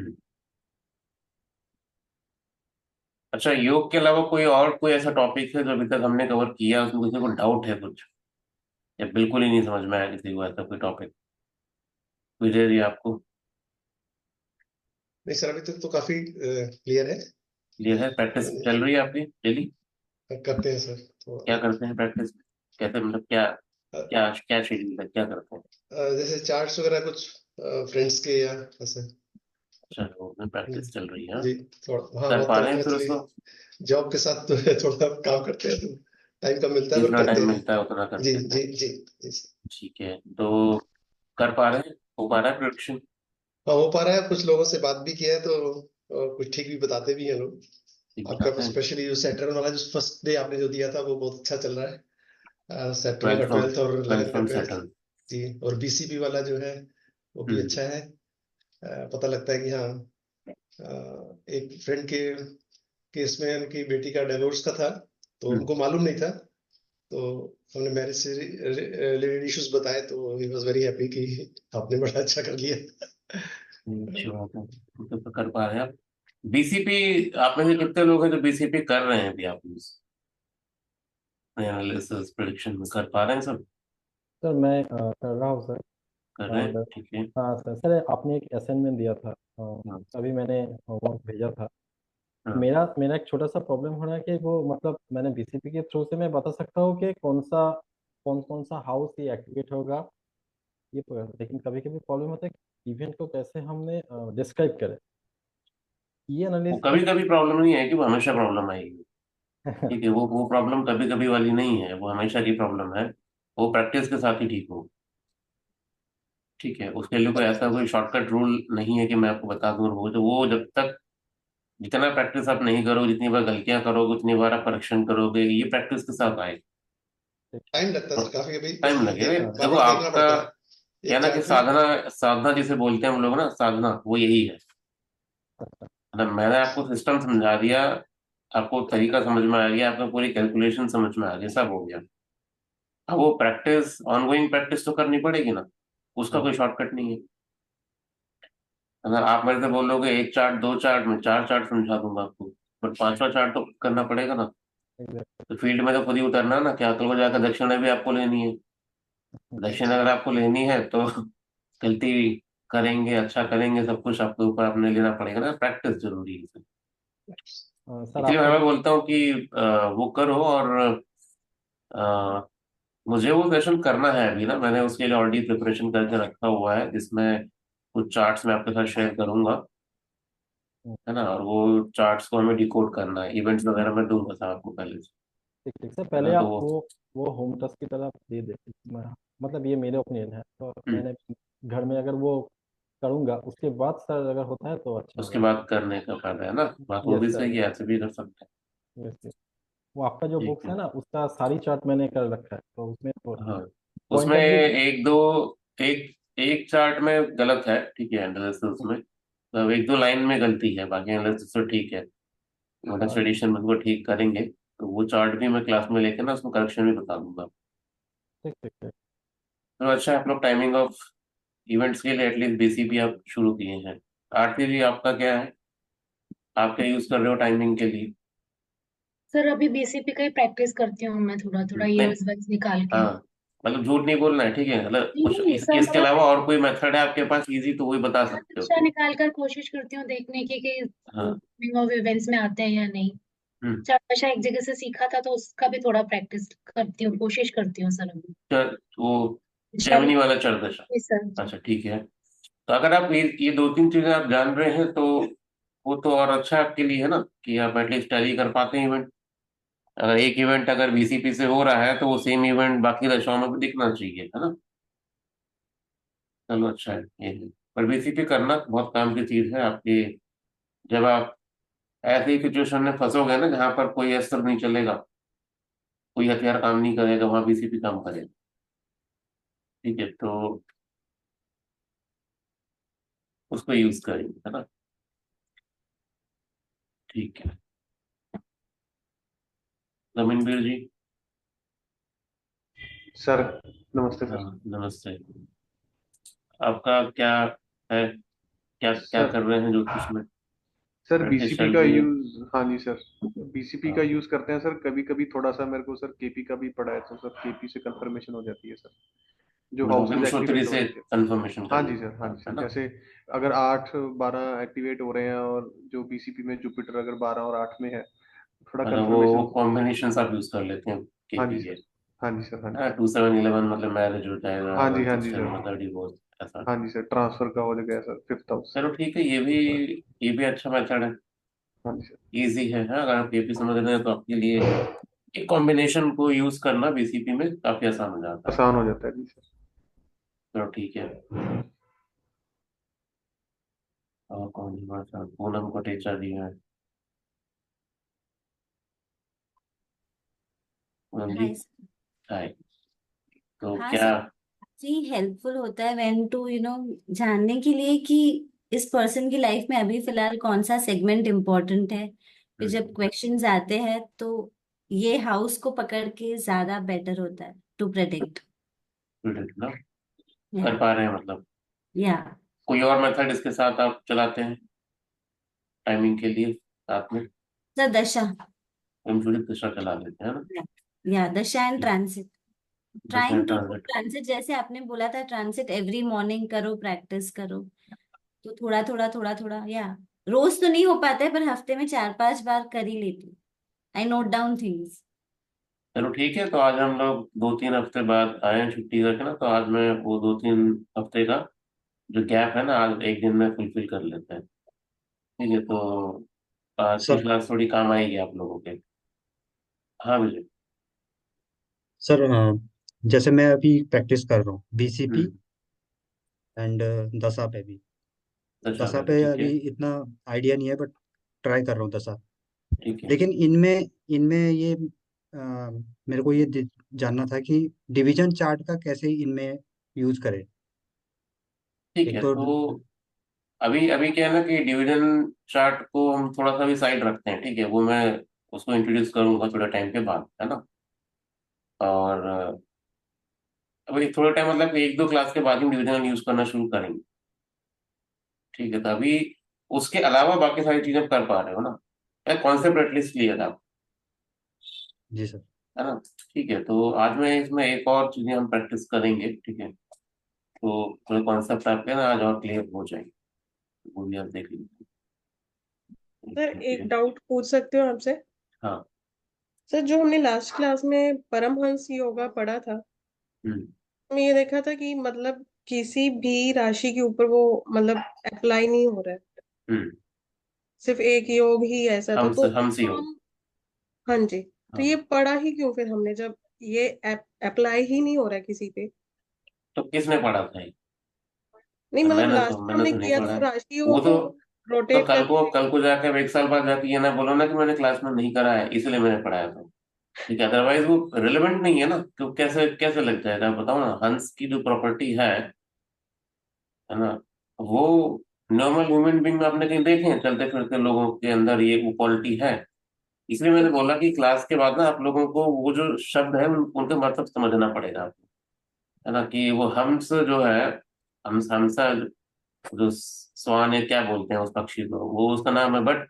हम्म। अच्छा, योग के अलावा कोई और कोई ऐसा टॉपिक है जो अभी तक हमने कवर किया, उसमें किसी को डाउट है कुछ, या बिल्कुल ही नहीं समझ में आया किसी को ऐसा कोई टॉपिक? विजय जी, आपको नहीं सर, अभी तक तो काफी क्लियर है। क्लियर है? प्रैक्टिस मैंने चल रही है आपकी डेली? करते हैं सर क्या तो करते हैं प्रैक्टिस में? कैसे, मतलब क्या अ, क्या क्या शेड्यूल है, क्या करते हैं? जैसे चार्ट्स वगैरह कुछ फ्रेंड्स के या ऐसे। अच्छा, वो में प्रैक्टिस चल रही है, हाँ? जी, थोड़ा हाँ कर बहुत पा रहे तरह हैं का फिर एक्चुअली उसको? जॉब के साथ तो थोड़ा काम करते हैं तो टाइम कम मिलता है, पर जितना करते टाइम हैं। मिलता है उतना जी करते हैं? जी जी जी सर। ठीक है, तो कर पा रहे हैं? हो पा रहा है प्रोडक्शन? हाँ, हो पा रहा है। कुछ लोगों से बात भी किया है तो कुछ ठीक भी बताते भी हैं लोग। ठीक आपका बताते हैं। स्पेशली जो सैटरन वाला जो फर्स्ट डे आपने जो दिया था वो बहुत अच्छा चल रहा है। सैटरन का ट्वेल्थ फ्रॉम 12th और 11th ट्वेल्थ का फ्रॉम 12th। सेटल। जी, और बीसीपी वाला जो है वो भी हम्म। अच्छा है। पता लगता है कि हाँ, एक फ्रेंड के केस में उनकी बेटी का डिवोर्स का था, तो हम्म। उनको मालूम नहीं था। तो हमने मैरिज से रिलेटेड इश्यूज बताए तो ही वॉज वेरी हैप्पी कि आपने बड़ा अच्छा कर लिया। अच्छी बात है, तो कर पा रहे हैं आप। बीसीपी, आप में से कितने लोग हैं जो बीसीपी कर रहे हैं अभी? आप एनालिसिस प्रिडिक्शन में कर पा रहे हैं सब? सर मैं कर रहा हूँ सर। कर रहे हैं, और ठीक है। हाँ सर, सर आपने एक असाइनमेंट दिया था, हाँ। अभी मैंने होमवर्क भेजा था। हाँ। मेरा मेरा एक छोटा सा प्रॉब्लम हो रहा है कि वो मतलब मैंने बीसीपी के थ्रू से मैं बता सकता हूँ कि कौन कौन सा हाउस ये एक्टिवेट होगा, लेकिन कभी कभी प्रॉब्लम होता है कि इवेंट को कैसे हमने डिस्क्राइब करें, ये वो कभी एनालिसिस। कभी प्रॉब्लम नहीं है कि वो हमेशा प्रॉब्लम आएगी। ठीक है, वो प्रॉब्लम कभी कभी वाली नहीं है, वो हमेशा की प्रॉब्लम है। वो प्रैक्टिस के साथ ही ठीक हो। ठीक है, उसके लिए कोई ऐसा कोई शॉर्टकट रूल नहीं है कि मैं आपको बता दूं। वो जब तक, जितना प्रैक्टिस आप नहीं करोगे, जितनी बार गलतियां करोगे, उतनी बार आप करेक्शन करोगे, ये प्रैक्टिस के साथ आएगा। टाइम लगता है और सर, काफी कभी टाइम लगेगा। हाँ बार देखो बार देखना आपका पड़ता है क्या एक ना कि चार्ट में। साधना, साधना जिसे बोलते हैं हम लोग ना, साधना वो यही है। मतलब मैंने आपको सिस्टम समझा दिया, आपको तरीका समझ में आ गया, आपको पूरी कैलकुलेशन समझ में आ गया, सब हो गया। अब वो प्रैक्टिस, ऑनगोइंग प्रैक्टिस तो करनी पड़ेगी ना। उसका हाँ कोई शॉर्टकट नहीं है। अगर आप मेरे से बोलोगे एक चार्ट, दो चार्ट में, चार चार्ट समझा दूंगा आपको, पर पांचवा चार्ट तो करना पड़ेगा ना। एग्जैक्ट। तो फील्ड में तो खुद ही उतरना है ना, क्या कल को जाकर दक्षिणा भी आपको लेनी है। दक्षिणा अगर आपको लेनी है तो गलती करेंगे, अच्छा करेंगे, सब कुछ आपके ऊपर अपने लेना पड़ेगा ना। प्रैक्टिस जरूरी है। सर इसलिए आपका मैं जो बोलता हूँ कि वो करो। और अ, मुझे वो सेशन करना है अभी ना, मैंने उसके लिए ऑलरेडी प्रिपरेशन करके रखा हुआ है, जिसमें कुछ चार्ट्स मैं आपके साथ शेयर करूंगा, है ना। और वो चार्ट्स को हमें डिकोड करना है, इवेंट्स वगैरह मैं दूंगा था आपको पहले से, ठीक ठीक सर, है पहले ना। तो आप वो होम टच की तरफ दे दे। मतलब ये मेरे ओपिनियन है, तो हम्म, मैंने घर में अगर वो करूँगा उसके बाद सर अगर होता है तो अच्छा उसके होगा। बाद करने का फायदा है ना। बात वो यस भी सर। सही है, ऐसे भी कर सकते हैं। Yes yes. वो आपका जो ठीक बुक्स है। है ना उसका सारी चार्ट मैंने कर रखा है, तो उसमें तो हाँ, उसमें पॉइंटर भी। एक दो, एक एक चार्ट में गलत है, ठीक है, एनालिसिस में, तो एक दो लाइन में गलती है, बाकी एनालिसिस तो ठीक है। मतलब हाँ एडिशन में उसको ठीक करेंगे, तो वो चार्ट भी मैं क्लास में लेके ना उसमें करेक्शन भी बता दूंगा। ठीक ठीक ठीक। तो अच्छा है, आप लोग टाइमिंग ऑफ इवेंट्स के लिए एटलीस्ट बीसीपी आप शुरू किए हैं। आरती जी, आपका क्या है? आप क्या यूज कर रहे हो टाइमिंग के लिए? सर अभी बीसीपी का ही प्रैक्टिस करती हूँ मैं, थोड़ा थोड़ा नहीं, ईयर्स वाइज निकाल के। हाँ, मतलब झूठ नहीं बोलना है, ठीक है। मतलब नहीं कुछ नहीं सर, इसके मतलब अलावा और कोई मेथड है आपके पास इजी, तो वही बता मैं सकते हो हमेशा तो। निकाल कर कोशिश करती हूँ देखने की कि वो हाँ। टाइमिंग ऑफ इवेंट्स में आते हैं या नहीं। हम्म। चार भाषा एक जगह से सीखा था तो उसका भी थोड़ा प्रैक्टिस करती हूँ, कोशिश करती हूँ सर अभी। वो शल जेमिनी वाला चल दशा। सर जी। अच्छा, ठीक है। तो अगर आप ये दो तीन चीजें आप जान रहे हैं तो वो तो और अच्छा है आपके लिए, है ना, कि आप एटलीस्ट टैली कर पाते हैं इवेंट। अगर एक इवेंट अगर बीसीपी से हो रहा है तो वो सेम इवेंट बाकी दशाओं में भी दिखना चाहिए, है ना। चलो, अच्छा है ये है। पर बीसीपी करना बहुत काम की चीज है आपकी। जब आप ऐसी सिचुएशन में फंसोगे ना जहां पर कोई अस्त्र नहीं चलेगा, कोई हथियार काम नहीं करेगा, वहां बीसीपी काम करेगा। ठीक है, तो उसको यूज करेंगे, है ना। ठीक है। रविंद्र जी। सर नमस्ते हाँ, सर। नमस्ते। आपका क्या है? क्या क्या सर कर रहे हैं ज्योतिष में? सर प्रैक्टिस बीसीपी चल का रही है? यूज, हाँ जी सर, बीसीपी का हाँ, यूज करते हैं सर। कभी कभी थोड़ा सा मेरे को सर केपी का भी पड़ा है, तो सर केपी से कंफर्मेशन हो जाती है सर, जो मतलब हाउसेज विमशोत्तरी एक्टिवेट हो से रहे थे। कंफर्मेशन कर हाँ जी सर, लेते हाँ हैं जी आप, है सर, ना? जैसे अगर 8 12 एक्टिवेट हो रहे हैं, और जो बीसीपी में जुपिटर अगर 12 और 8 में है, थोड़ा मतलब वो कंफर्मेशन। कॉम्बिनेशन आप यूज कर लेते हैं हाँ जी केपी के? सर, हाँ जी सर, हाँ जी हाँ, सर, 2711 मतलब मैरिज हो जाएगा, हाँ जी, हाँ जी 167 सर, मतलब डिवोर्स, ऐसा। हाँ जी सर, ट्रांसफर का हो गया सर, 5th हाउस। चलो ठीक है, ये भी अच्छा मेथड है। हाँ जी सर। इजी है, हाँ, अगर आप केपी समझ रहे हैं तो आपके लिए एक कॉम्बिनेशन को यूज करना बीसीपी में काफी आसान हो जाता है। आसान हो जाता है जी सर। चलो ठीक है। और कौन सी बात है? पूनम को टेचा दिया है। पूनम जी, हाय सर। हाय। तो हाँ क्या? सर, जी हेल्पफुल होता है व्हेन टू जानने के लिए कि इस पर्सन की लाइफ में अभी फिलहाल कौन सा सेगमेंट इम्पोर्टेंट है। फिर जब क्वेश्चंस आते हैं तो ये हाउस को पकड़ के ज्यादा बेटर होता है टू प्रेडिक्ट। प्रिडिक्ट ना या कर पा रहे हैं मतलब? या कोई और मेथड इसके साथ आप चलाते हैं टाइमिंग के लिए साथ में? सर दशा। हम सूर्य दिशा चला लेते हैं ना? या दशा and transit, this trying to do transit. Transit, जैसे आपने बोला था ट्रांसिट एवरी मॉर्निंग करो, प्रैक्टिस करो। तो थोड़ा थोड़ा थोड़ा थोड़ा, या रोज तो नहीं हो पाता है पर हफ्ते में 4 5 बार कर ही लेती हूँ। आई नोट डाउन थिंग्स। चलो ठीक है, तो आज हम लोग 2-3 हफ्ते बाद आए हैं छुट्टी करके ना, तो आज मैं वो 2-3 हफ्ते का जो गैप है ना, आज एक दिन में फुलफिल कर लेते हैं। ठीक है, तो आज की सर क्लास थोड़ी काम आएगी आप लोगों के। हाँ विजय। सर जैसे मैं अभी प्रैक्टिस कर रहा हूँ बीसीपी हम्म। एंड दशा पे भी। दशा दशा में भी पे ठीक अभी है। इतना आइडिया नहीं है, बट ट्राई कर रहा हूँ दशा। ठीक है। लेकिन इनमें इनमें ये मेरे को ये जानना था कि डिवीजन चार्ट का कैसे इनमें यूज करें। ठीक एक है, तो तो अभी अभी क्या है ना कि डिवीजन चार्ट को हम थोड़ा सा भी साइड रखते हैं, ठीक है? वो मैं उसको इंट्रोड्यूस करूंगा थोड़े टाइम के बाद, है ना? और अभी थोड़े टाइम मतलब 1-2 क्लास के बाद ही डिवीजन यूज करना शुरू करेंगे। ठीक है, तो अभी उसके अलावा बाकी सारी चीजें कर पा रहे हो ना? कॉन्सेप्ट एटलीस्ट क्लियर है आप, जी सर। है ना? ठीक है, तो आज में इसमें एक और चीजें हम प्रैक्टिस करेंगे, ठीक है? तो थोड़े कॉन्सेप्ट आपके ना आज और क्लियर हो जाएंगे, वो भी आप देख लीजिए। सर ठीक एक है। डाउट पूछ सकते हो आपसे? हाँ। सर जो हमने लास्ट क्लास में परमहंस योगा पढ़ा था, हम्म। मैं ये देखा था कि मतलब किसी भी राशि के ऊपर वो मतलब अप्लाई नहीं हो रहा है, हम्म। सिर्फ एक योग ही ऐसा था, तो हम सी उसको हो। हम, हाँ जी, तो हाँ, ये पढ़ा ही क्यों फिर हमने, जब ये अप्लाई ही नहीं हो रहा है किसी पे? तो किसने पढ़ा था ये? नहीं मतलब मैंने लास्ट तो में मैंने हमने तो नहीं किया पढ़ा तो है। राशियों वो को तो रोटेट करके। कल को जाके अब 1 साल बाद जाके ये ना बोलो ना कि मैंने क्लास में नहीं करा है इसलिए मैंने पढ़ाया था। ठीक है, अदरवाइज वो रिलेवेंट नहीं है ना, तो कैसे कैसे लग जाएगा? आप बताओ ना, हंस की जो प्रॉपर्टी है ना, वो नॉर्मल ह्यूमन बींग में आपने कहीं देखे हैं चलते फिरते लोगों के अंदर ये वो क्वालिटी है? इसलिए मैंने बोला कि क्लास के बाद ना आप लोगों को वो जो शब्द है उनका मतलब समझना पड़ेगा आपको, है ना? कि वो हंस जो है, हंसा जो स्वान है, क्या बोलते हैं उस पक्षी को, वो उसका नाम है, बट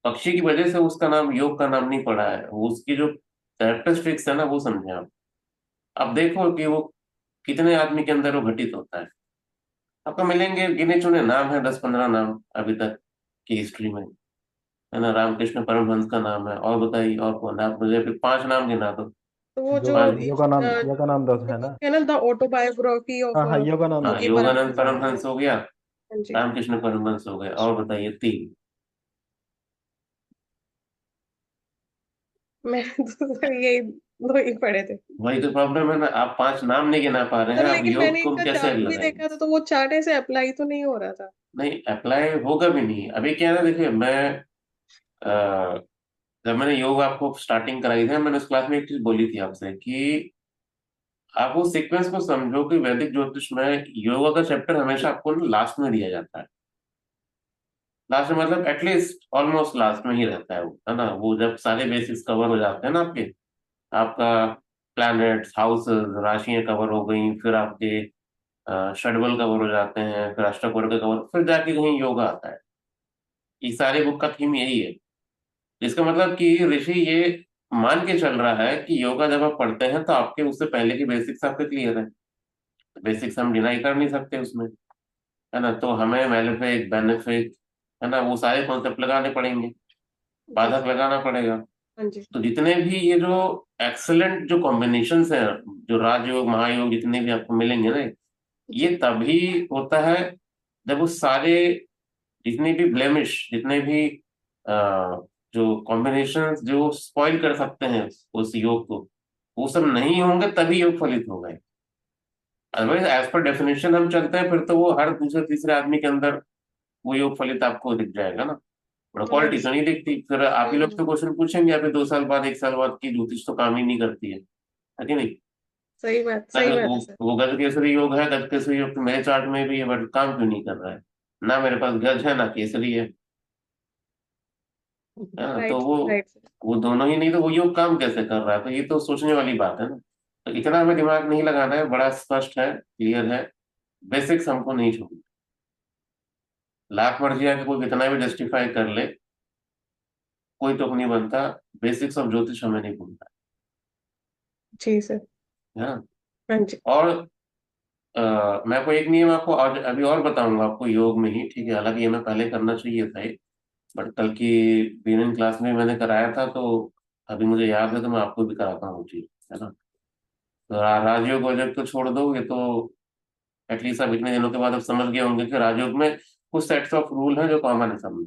पक्षी की वजह से उसका नाम योग का नाम नहीं पड़ा है, वो उसकी जो कैरेक्टरिस्टिक्स है ना वो समझे आप। अब देखो कि वो कितने आदमी के अंदर वो घटित होता है। आपको मिलेंगे गिने चुने नाम है, 10-15 नाम अभी तक की हिस्ट्री में, है ना? रामकृष्ण परमहंस का नाम है, और बताइए और कौन है? आप मुझे अभी 5 नाम गिना दो। तो वो जो योगा पांच। योगानंद है जो ना? है ना, द ऑटोबायोग्राफी हाँ ऑफ हाँ, योगानंद हाँ, है। योगी योगानंद परमहंस। परमहंस हो गया, हाँ जी। रामकृष्ण परमहंस हो गए, और बताइए 3। मैं तो ये दो ही पढ़े थे वही तो प्रॉब्लम है ना, आप 5 नाम नहीं गिना पा रहे सर, हैं, आप लेकिन योग मैंने को हम इनका कैसे चार्ट भी लगाएंगे? देखा था तो वो चार्ट ऐसे अप्लाई तो नहीं हो रहा था। नहीं, अप्लाई होगा भी नहीं। अभी क्या है ना, देखिए मैं अ, जब मैंने योग आपको स्टार्टिंग कराई थी, मैंने उस क्लास में एक चीज बोली थी आपसे कि आप उस सीक्वेंस को समझो कि वैदिक ज्योतिष में योगा का चैप्टर हमेशा आपको लास्ट में दिया जाता है। लास्ट में मतलब एटलीस्ट ऑलमोस्ट लास्ट में ही रहता है वो, है ना? वो जब सारे बेसिक्स कवर हो जाते हैं ना आपके, आपका प्लैनेट्स, हाउसेस, राशियां कवर हो गई, फिर आपके षडबल कवर हो जाते हैं, फिर अष्टकोण का कवर, फिर जाके कहीं योगा आता है। ये सारे बुक का थीम यही है। इसका मतलब कि ऋषि ये मान के चल रहा है कि योगा जब आप पढ़ते हैं तो आपके उससे पहले की बेसिक्स आपके क्लियर है। बेसिक्स हम डिनाई कर नहीं सकते उसमें, है ना। तो हमें मेलेफिक, बेनिफिक, है ना, वो सारे कॉन्सेप्ट लगाने पड़ेंगे, जी बाधक लगाना पड़ेगा। हाँ जी। तो जितने भी ये जो एक्सेलेंट जो कॉम्बिनेशंस हैं, जो राजयोग महायोग जितने भी आपको मिलेंगे ना, ये जी तभी होता है जब वो सारे, जितने भी ब्लेमिश, जितने भी जो कॉम्बिनेशन जो स्पॉइल कर सकते हैं उस योग को, वो सब नहीं होंगे तभी योग फलित होगा। अदरवाइज एज पर डेफिनेशन हम चलते हैं फिर तो वो हर दूसरे तीसरे आदमी के अंदर वो योग फलित आपको दिख जाएगा ना। बड़ा क्वालिटी तो नहीं दिखती, फिर आप ही लोग हम्म, तो क्वेश्चन पूछेंगे अभी 2 साल बाद, 1 साल बाद की ज्योतिष तो काम ही नहीं करती है कि नहीं। सही बात है सर। वो गज केसरी योग है, गज केसरी योग तो मेरे चार्ट में भी है, बट काम क्यों नहीं कर रहा है? ना मेरे पास गज है ना केसरी है ना। तो राइट वो राइट सर। वो दोनों ही नहीं तो वो योग काम कैसे कर रहा है? तो ये तो सोचने वाली बात है ना। तो इतना हमें दिमाग नहीं लगाना है, बड़ा स्पष्ट है, क्लियर है। बेसिक्स हमको नहीं छोड़ना। लाख मर्जी आके कोई कितना भी जस्टिफाई कर ले, कोई तुक नहीं बनता। बेसिक्स ऑफ ज्योतिष हमें नहीं भूलना जी सर। है ना। हाँ जी। और मैं कोई एक नियम आपको आज अभी और बताऊंगा आपको योग में ही, ठीक है। हालांकि ये मैं पहले करना चाहिए था, बट कल की बिगिनिंग क्लास में मैंने कराया था, तो अभी मुझे याद है तो मैं आपको भी कराता हूँ चीज, है ना। तो राजयोग वाजयोग तो छोड़ दो, ये तो एटलीस्ट अब इतने दिनों के बाद अब समझ गए होंगे कि राजयोग में कुछ सेट्स ऑफ रूल हैं जो कॉमन है सब में,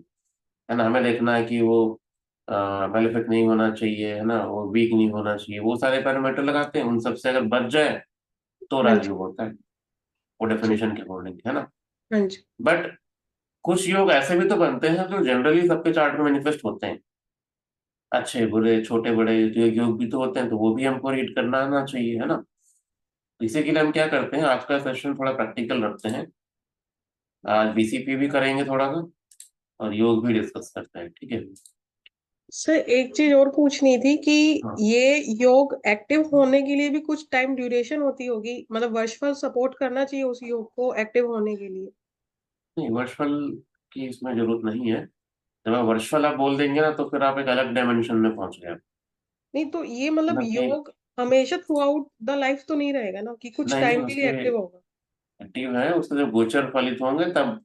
है ना। हमें देखना है कि वो मेलेफिक नहीं होना चाहिए, है ना, वो वीक नहीं होना चाहिए, वो सारे पैरामीटर लगाते हैं, उन सबसे अगर बच जाए तो हाँ जी। राजयोग होता है, वो जी डेफिनेशन के अकॉर्डिंग, है ना। हाँ जी। बट कुछ योग ऐसे भी तो बनते हैं जो जनरली सबके चार्ट में मैनिफेस्ट होते हैं, अच्छे बुरे छोटे बड़े जो योग भी तो होते हैं, तो वो भी हमको रीड करना आना चाहिए, है ना। इसी के लिए हम क्या करते हैं, आज का सेशन थोड़ा प्रैक्टिकल रखते हैं। आज बीसीपी भी करेंगे थोड़ा सा, और योग भी डिस्कस करते हैं, ठीक है। सर एक चीज और पूछनी थी कि हाँ, ये योग एक्टिव होने के लिए भी कुछ टाइम ड्यूरेशन होती होगी, मतलब वर्षभर सपोर्ट करना चाहिए उस योग को एक्टिव होने के लिए? नहीं वर्चुअल की इसमें जरूरत नहीं है। जब आप वर्चुअल आप बोल देंगे ना तो फिर आप एक अलग डायमेंशन में पहुंच गए, है नहीं तो ये मतलब ना कि योग हमेशा थ्रू आउट द लाइफ तो नहीं रहेगा ना, कि कुछ नहीं नहीं टाइम के लिए उसके एक्टिव होगा? एक्टिव है, उसके जब गोचर फलित होंगे तब,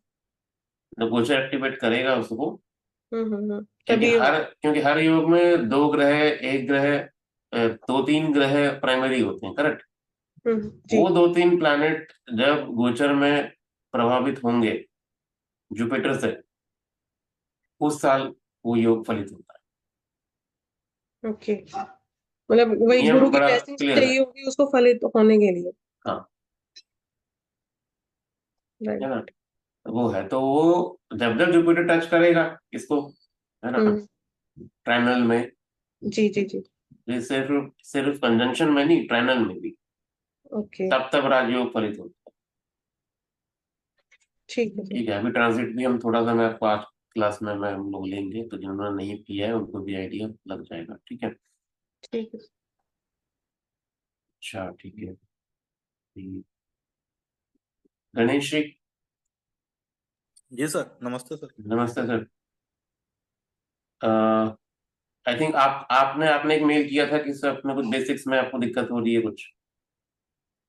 जब गोचर एक्टिवेट करेगा उसको। तभी ये होगा। क्योंकि हर योग में दो ग्रह, एक ग्रह, दो तीन ग्रह प्राइमरी होते हैं, करेक्ट। जी। वो दो तीन प्लैनेट जब गोचर में प्रभावित होंगे जुपिटर से, उस साल वो योग फलित होता ओके, मतलब है। वही नियम गुरु की बड़ा ब्लेसिंग्स क्लियर है। चाहिए होगी उसको फलित होने के लिए। हाँ, है ना। राइट। वो है तो वो जब जब जुपिटर टच करेगा इसको, है ना, हम्म। ट्राइनल में, जी जी जी। ये सिर्फ सिर्फ कंजंक्शन में नहीं, ट्राइनल में भी, ओके। तब तब राजयोग फलित होता ठीक है है, सर। ठीक है। अभी ट्रांजिट भी हम थोड़ा सा, मैं आपको आज क्लास में मैं हम लोग लेंगे, तो जिन्होंने नहीं किया है उनको भी आइडिया लग जाएगा, ठीक है। ठीक है। अच्छा ठीक है। गणेश जी, जी सर, नमस्ते सर। नमस्ते सर। आई थिंक आपने आपने एक मेल किया था कि सर अपने कुछ बेसिक्स में आपको दिक्कत हो रही है कुछ।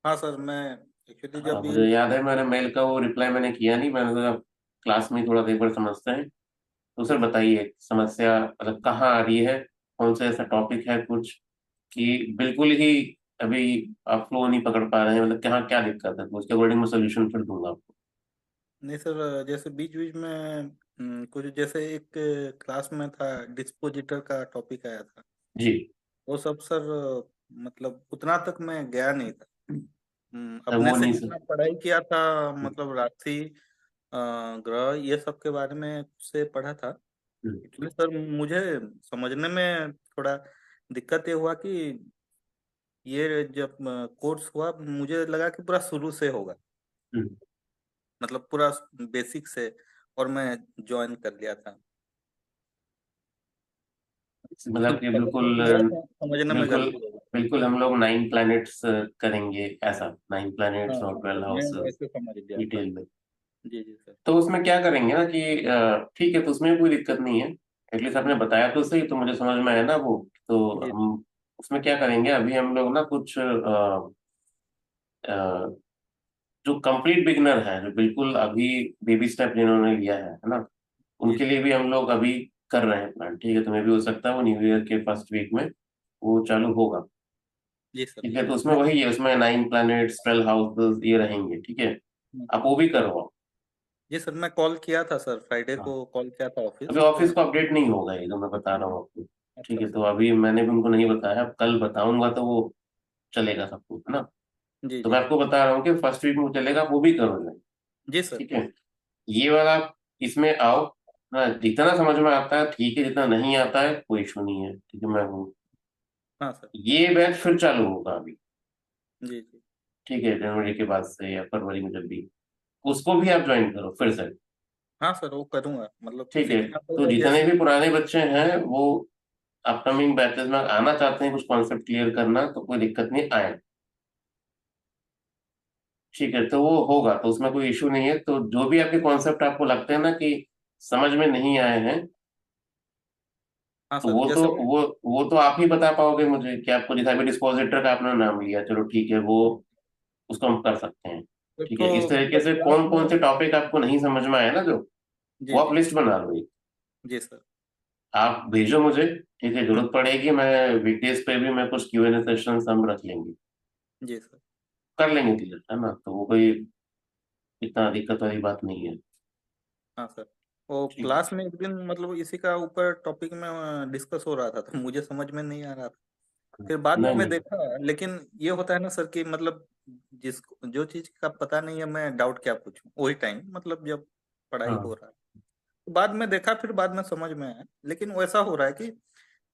हाँ सर, मैं एक्चुअली हाँ जब भी मुझे याद है, मैंने मेल का वो रिप्लाई मैंने किया नहीं, मैंने सोचा क्लास में ही थोड़ा देर बार समझते हैं। तो सर बताइए समस्या मतलब कहाँ आ रही है, कौन सा ऐसा टॉपिक है कुछ कि बिल्कुल ही अभी आप फ्लो नहीं पकड़ पा रहे हैं, मतलब कहाँ क्या दिक्कत है, तो उसके अकॉर्डिंग मैं सोल्यूशन फिर दूंगा आपको। नहीं सर, जैसे बीच बीच में कुछ जैसे एक क्लास में था, डिस्पोजिटर का टॉपिक आया था। जी। वो सब सर, मतलब उतना तक मैं गया नहीं था। तब अपने वो से नहीं सर। जितना पढ़ाई किया था, मतलब राशि, ग्रह, ये सब के बारे में से पढ़ा था। हम्म, एक्चुअली सर मुझे समझने में थोड़ा दिक्कत ये हुआ कि ये जब कोर्स हुआ मुझे लगा कि पूरा शुरू से होगा, हम्म। मतलब पूरा बेसिक से, और मैं ज्वाइन कर लिया था। मतलब खुद कि पहले बिल्कुल जब गया था समझने में बिल्कुल गलती हो गई। बिल्कुल हम लोग 9 प्लैनेट्स करेंगे, ऐसा 9 प्लैनेट्स हाँ और हाँ 12 सर, मैं हाउसेस वैसे समझ गया था। डिटेल में। जी जी सर। तो उसमें क्या करेंगे ना कि ठीक है, तो उसमें कोई दिक्कत नहीं है। एटलीस्ट आपने बताया तो सही, तो मुझे समझ में आया ना वो। तो जी हम उसमें क्या करेंगे, अभी हम लोग ना कुछ जो कंप्लीट बिगनर है, जो बिल्कुल अभी बेबी स्टेप जिन्होंने लिया है ना, जी उनके लिए भी हम लोग अभी कर रहे हैं प्लान। ठीक है, तो मे भी हो सकता है वो न्यू ईयर के फर्स्ट वीक में वो चालू होगा। जी सर। ठीक है, तो उसमें वही है, उसमें 9 प्लैनेट्स 12 हाउसेस ये रहेंगे। ठीक है, हम्म, आप वो भी करो। जी सर, मैं कॉल किया था सर, फ्राइडे हाँ, को कॉल किया था अभी ऑफिस, ऑफिस तो को अपडेट नहीं होगा ये जो मैं बता रहा हूँ आपको। ठीक अच्छा है, तो सर। अभी मैंने भी उनको नहीं बताया, अब कल बताऊंगा तो वो चलेगा सब कुछ, है ना। जी तो जी मैं आपको बता रहा हूँ कि फर्स्ट वीक में वो चलेगा, आप वो भी करोगे। जी सर। ठीक है, ये वाला इसमें आओ ना, जितना समझ में आता है ठीक है, जितना नहीं आता है कोई इशू नहीं है। ठीक है, मैं हूँ। हाँ सर। ये बैच फिर चालू होगा अभी। जी जी ठीक है, जनवरी के बाद से या फरवरी में जब भी, उसको भी आप ज्वाइन करो फिर से। हाँ सर, वो करूँगा, मतलब ठीक है, सीखना तो तो जितने जैसे। भी पुराने बच्चे हैं वो अपकमिंग बैचेस में आना चाहते हैं, कुछ कॉन्सेप्ट क्लियर करना, तो कोई दिक्कत नहीं आए। ठीक है, तो वो होगा, तो उसमें कोई इशू नहीं है। तो जो भी आपके कॉन्सेप्ट आपको लगते हैं ना कि समझ में नहीं आए हैं, हाँ तो सर, वो तो जैसे मैं वो तो आप ही बता पाओगे मुझे कि आपको, जैसा अभी डिस्पोजिटर का आपने नाम लिया, चलो ठीक है, वो उसको हम कर सकते हैं। एक ठीक है, तो इस तरीके मतलब से क्लास कौन कौन में। से टॉपिक आपको नहीं समझ में आए ना, जो जी वो आप जी लिस्ट बना लो एक। जी सर। आप भेजो मुझे। ठीक है, जरूरत पड़ेगी मैं वीकडेज पे भी मैं कुछ Q&A सेशन हम रख लेंगे, जी सर। कर लेंगे क्लियर, है ना। तो वो कोई इतना दिक्कत वाली बात नहीं है। हाँ सर, वो ठीक है। क्लास में एक दिन मतलब इसी का ऊपर टॉपिक में डिस्कस हो रहा था, तो मुझे समझ में नहीं आ रहा था। फिर बाद में नहीं मैं नहीं। देखा, लेकिन ये होता है ना सर कि मतलब जिस जो चीज का पता नहीं है, मैं डाउट क्या पूछूं वही टाइम, मतलब जब पढ़ाई हो हाँ, रहा है। बाद में देखा, फिर बाद में समझ में आया, लेकिन वैसा हो रहा है कि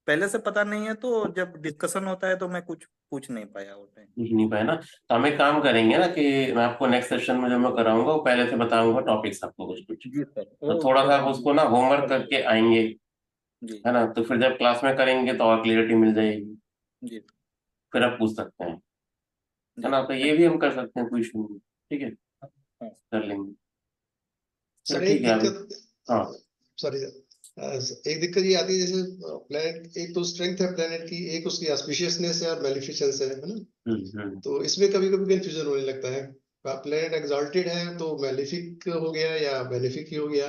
पहले से पता नहीं है, तो जब डिस्कशन होता है तो मैं कुछ पूछ नहीं पाया वो टाइम। कुछ नहीं पाए ना, तो हम एक काम करेंगे ना कि मैं आपको नेक्स्ट सेशन में जब मैं कराऊंगा वो पहले से बताऊंगा टॉपिक्स आपको कुछ कुछ। जी सर, तो वो थोड़ा सा थोड़ा आप उसको ना होमवर्क हेल्प करके होगा। आएंगे, जी है ना, तो फिर जब क्लास में करेंगे तो और क्लियरिटी मिल जाएगी। जी फिर आप पूछ सकते हैं, है जी ना, सर, तो ये थैंक भी हम कर सकते हैं, कोई इशू नहीं। ठीक है, यू। हाँ कर लेंगे। चलो सर ठीक एक है अभी। दिक्कत, हाँ। सॉरी सर, एक दिक्कत ये आती है जैसे प्लेनेट, एक तो स्ट्रेंथ है प्लेनेट की, एक उसकी ऑस्पिशियसनेस है और मेलिफिसेंस है ना। हम्म। तो इसमें कभी कभी कंफ्यूजन होने लगता है। प्लेनेट एग्जॉल्टेड है तो मेलिफिक हो गया या बेनिफिक ही हो गया।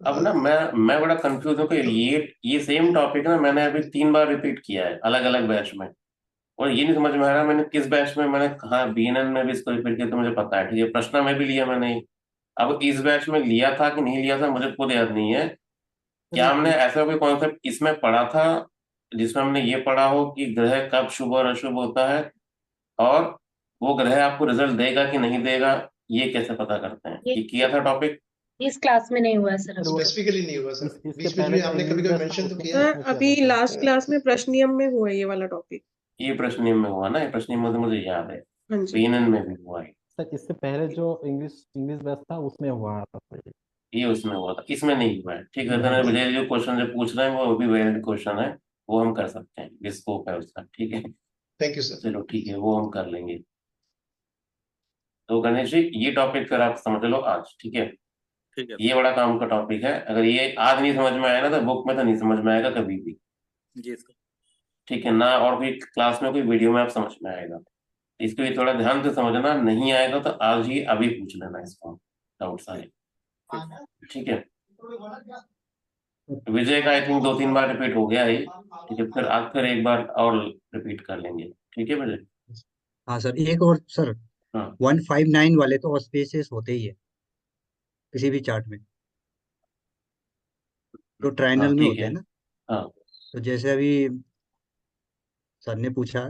अब ना मैं बड़ा कंफ्यूज हूँ कि तो ये सेम टॉपिक ना मैंने अभी 3 बार रिपीट किया है अलग अलग बैच में, और ये नहीं समझ में आ रहा मैंने किस बैच में, मैंने कहा BNN में भी इसको रिपीट किया तो मुझे पता है। ठीक है, प्रश्न में भी लिया मैंने, अब इस बैच में लिया था कि नहीं लिया था मुझे खुद याद नहीं है। सर क्या ये हमने ऐसा कोई कॉन्सेप्ट इसमें पढ़ा था जिसमें हमने ये पढ़ा हो कि ग्रह कब शुभ और अशुभ होता है, और वो ग्रह आपको रिजल्ट देगा कि नहीं देगा, ये कैसे पता करते हैं, ये ये किया था टॉपिक? इस क्लास में नहीं हुआ है सर सर अभी वो तक। स्पेसिफिकली नहीं हुआ सर, इसके बीच बीच पहले में जो आपने इंग्लिश कभी कभी बैच था मेंशन तो उसमें किया है। सर उसमें किया अभी था सर। लास्ट क्लास में प्रश्नियम में हुआ है ये वाला टॉपिक। ये प्रश्न में हुआ ना, ये प्रश्न में तो मुझे याद है, हाँ जी। BNN में भी हुआ है। सर इससे पहले जो इंग्लिश इंग्लिश बैच था उसमें हुआ था सर ये। ये उसमें हुआ था, इसमें नहीं हुआ है। ठीक है, नहीं तो हुआ। विजय जो क्वेश्चन जो पूछ रहे हैं वो भी वैलिड क्वेश्चन है, वो हम कर सकते हैं, स्कोप है उसका। ठीक है, थैंक यू सर। चलो ठीक है, वो हम कर लेंगे। तो गणेश जी ये टॉपिक फिर आप समझ लो आज। ठीक है, ठीक है ये सर। बड़ा काम का टॉपिक है, अगर ये आज नहीं समझ में आया ना तो बुक में तो नहीं समझ में आएगा कभी भी। जी सर। ठीक है ना, और कोई क्लास में कोई वीडियो में आप समझ में आएगा, इसको ये थोड़ा ध्यान से समझना, नहीं आएगा तो आज ही अभी पूछ लेना इसको, डाउट ठीक सारे। ठीक ठीक है, विजय का आई थिंक 2-3 बार रिपीट हो गया है। ठीक है, फिर आज फिर एक बार और रिपीट कर लेंगे। ठीक है विजय। हाँ सर, एक और सर, हाँ 159 वाले तो ऑस्पेसियस होते ही है किसी भी चार्ट में, तो हाँ ट्रायंगल में ठीक होते है। हैं ना। हाँ तो जैसे अभी सर ने पूछा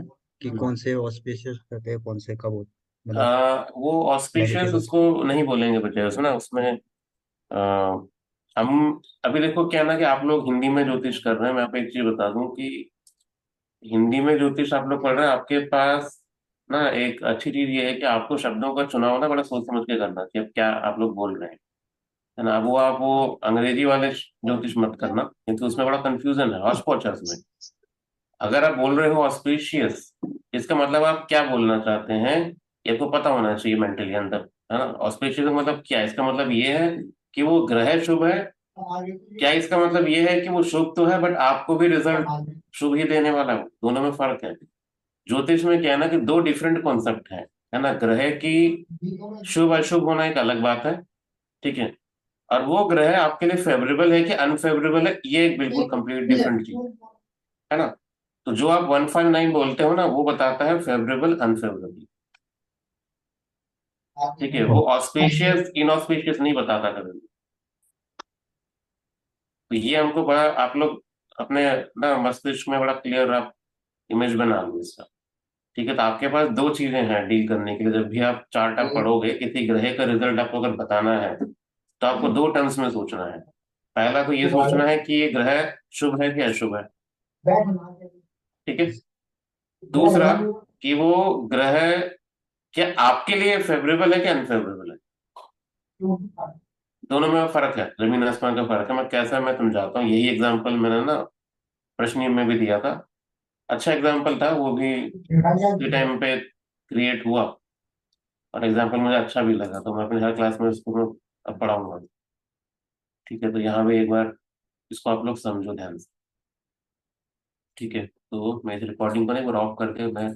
कि हम्म। कौन से ऑस्पेशियस करते हैं, कौन से कब मतलब वो ऑस्पिशियस बेनिफिट। उसको नहीं बोलेंगे बच्चे उसमें ना, उसमें आ, हम अभी देखो क्या ना कि आप लोग हिंदी में ज्योतिष कर रहे हैं, मैं आपको एक चीज बता दूं कि हिंदी में ज्योतिष आप लोग पढ़ रहे हैं, आपके पास ना एक अच्छी चीज ये है कि आपको शब्दों का चुनाव ना बड़ा सोच समझ के करना कि अब क्या आप लोग बोल रहे हैं, है ना। अब वो आप वो अंग्रेजी वाले ज्योतिष मत करना, क्योंकि उसमें बड़ा कंफ्यूजन है, हौच पौच है उसमें। अगर आप बोल रहे हो ऑस्पिशियस, इसका मतलब आप क्या बोलना चाहते हैं, ये तो पता होना चाहिए मेंटली अंदर, है ना। ऑस्पिशियस का मतलब क्या है? इसका मतलब ये है कि वो ग्रह शुभ है, क्या इसका मतलब ये है कि वो शुभ तो है बट आपको भी रिजल्ट शुभ ही देने वाला है? दोनों में फर्क है। ज्योतिष में क्या है ना कि दो डिफरेंट कॉन्सेप्ट है ना। ग्रह की शुभ अशुभ होना एक अलग बात है, ठीक है, और वो ग्रह आपके लिए फेवरेबल है कि अनफेवरेबल है, ये एक बिल्कुल कंप्लीट डिफरेंट चीज है ना। तो जो आप 159 बोलते हो ना, वो बताता है फेवरेबल अनफेवरेबल, ठीक है, वो ऑस्पिशियस इनऑस्पिशियस नहीं बताता कभी। तो ये हमको बड़ा, आप लोग अपने ना मस्तिष्क में बड़ा क्लियर आप इमेज बना लो इसका, ठीक है। तो आपके पास दो चीजें हैं डील करने के लिए। जब भी आप चार्ट आप पढ़ोगे, किसी ग्रह का रिजल्ट आपको अगर बताना है, तो आपको दो टर्म्स में सोचना है। पहला तो ये सोचना है कि ये ग्रह शुभ है कि अशुभ है, ठीक है। दूसरा कि वो ग्रह क्या आपके लिए फेवरेबल है कि अनफेवरेबल है। दोनों में फर्क है, जमीन आसमान का फर्क है। मैं कैसा, मैं समझाता हूँ। यही एग्जांपल मैंने ना प्रश्न में भी दिया था, अच्छा एग्जांपल था वो भी, उसी टाइम पे क्रिएट हुआ, और एग्जांपल मुझे अच्छा भी लगा, तो मैं अपने हर क्लास में इसको मैं अब पढ़ाऊंगा, ठीक है। तो यहाँ पे एक बार इसको आप लोग समझो ध्यान से, ठीक है। तो मैं इस रिकॉर्डिंग को ना एक बार ऑफ करके मैं